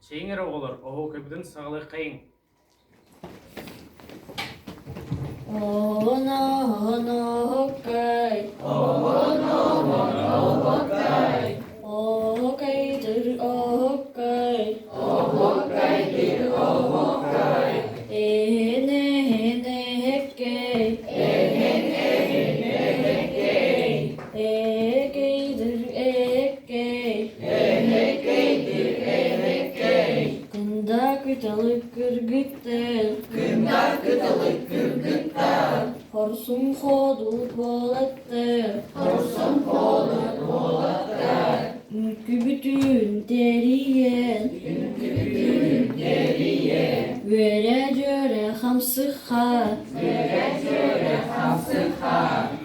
Çeğinere olur. Oho köpüdün sağlığı kayın. Oh no kai. Oh kai dir oh kai. Ne hekke. Dir ekke. Kında kıtalık kırgıttır. Horsum hodut bolattır. Ünkü bütün deriyen. Vere göre hamsıha.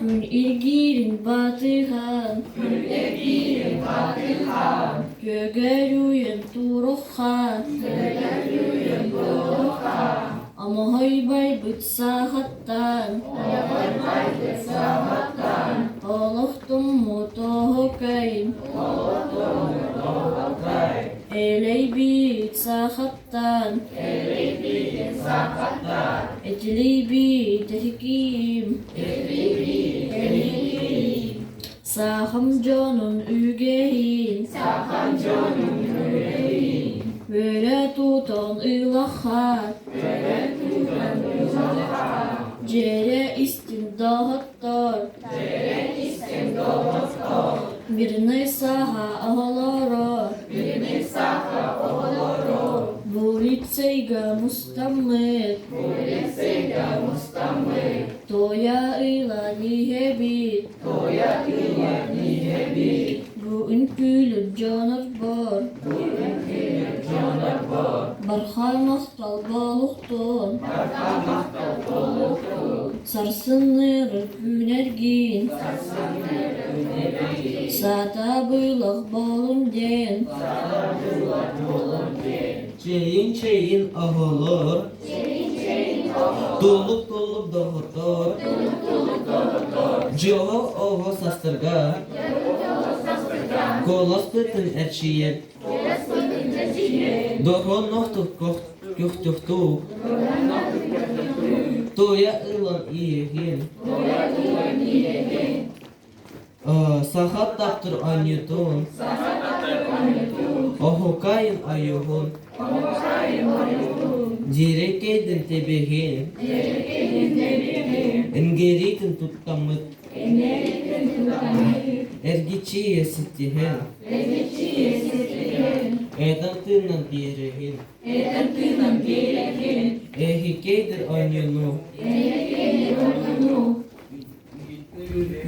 Gün ilgirin batıhan. Gögerüyen turuhan. Ama haybay bıtsa hattan. Oluktum mutohokayım. Eley bitsa hattan. Etli bit tehkim. Saham canın ügeyin. Böyle tutan ilahat. Cere istimdahattar. Bir saha ahlara. Burit seyga mustammet. Toya ila nihebit. Bu ünkülü canır var. Barhamaktal balıktun. Sarsınır günergin. Sata bıylak balım den. Çeyin ahılır. Doluk dağıtır. Joho oho sastırga. Kolas bütün erçiyet. Doron nohtuk yuhtuktu. Toya ilan iyehin. Sahat taptır anyutun. Oho kayın ayuhun. Jirekedin tebehin. Engeritin tuttamıt. Ergiçiye sitihen. Edantınan direhin. Ehikedir anyunu.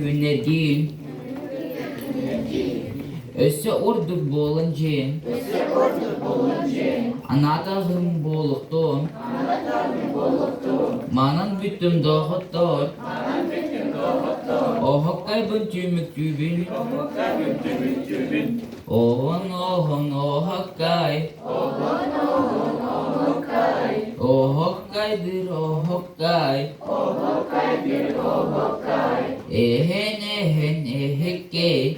Günergin. Össe ordur bolunca. Anadağım boluktun. Manan bütün dağıttır. Oha kaybın tümük tübün. Oha kay. Oha kaydır oha kay. Ehen eheke.